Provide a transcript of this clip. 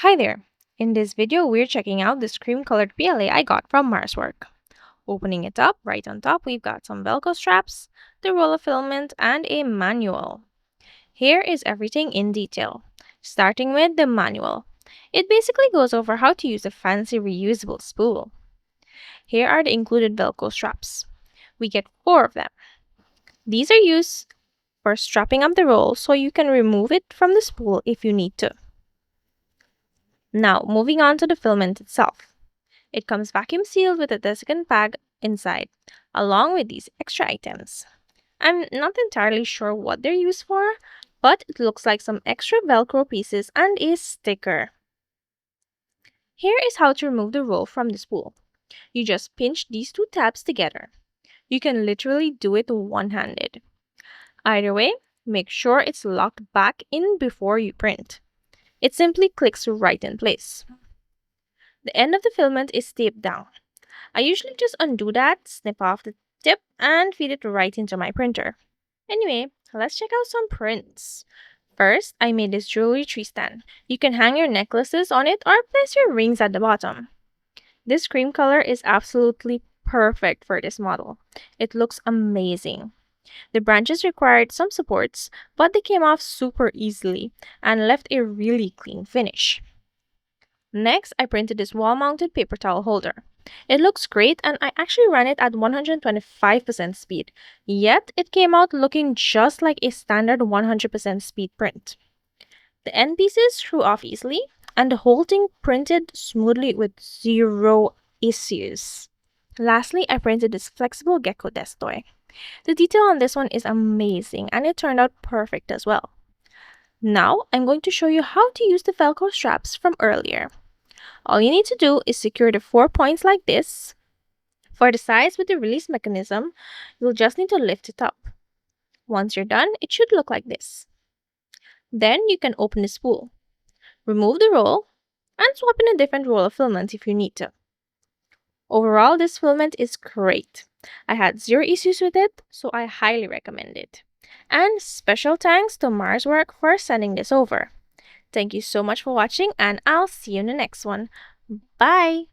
Hi there! In this video, we're checking out this cream-colored PLA I got from MarsWork. Opening it up, right on top, we've got some Velcro straps, the roll of filament, and a manual. Here is everything in detail. Starting with the manual. It basically goes over how to use a fancy reusable spool. Here are the included Velcro straps. We get 4 of them. These are used for strapping up the roll so you can remove it from the spool if you need to. Now, moving on to the filament itself. It comes vacuum sealed with a desiccant bag inside, along with these extra items. I'm not entirely sure what they're used for, but it looks like some extra Velcro pieces and a sticker. Here is how to remove the roll from the spool. You just pinch these 2 tabs together. You can literally do it one-handed. Either way, make sure it's locked back in before you print. It simply clicks right in place. The end of the filament is taped down. I usually just undo that, snip off the tip, and feed it right into my printer. Anyway, let's check out some prints. First, I made this jewelry tree stand. You can hang your necklaces on it or place your rings at the bottom. This cream color is absolutely perfect for this model. It looks amazing. The branches required some supports, but they came off super easily and left a really clean finish. Next, I printed this wall-mounted paper towel holder. It looks great and I actually ran it at 125% speed, yet it came out looking just like a standard 100% speed print. The end pieces screw off easily and the whole thing printed smoothly with zero issues. Lastly, I printed this flexible Gecko Desk Toy. The detail on this one is amazing and it turned out perfect as well. Now, I'm going to show you how to use the Velcro straps from earlier. All you need to do is secure the 4 points like this. For the sides with the release mechanism, you'll just need to lift it up. Once you're done, it should look like this. Then you can open the spool, remove the roll, and swap in a different roll of filament if you need to. Overall, this filament is great. I had zero issues with it, so I highly recommend it. And special thanks to MarsWork for sending this over. Thank you so much for watching and I'll see you in the next one. Bye!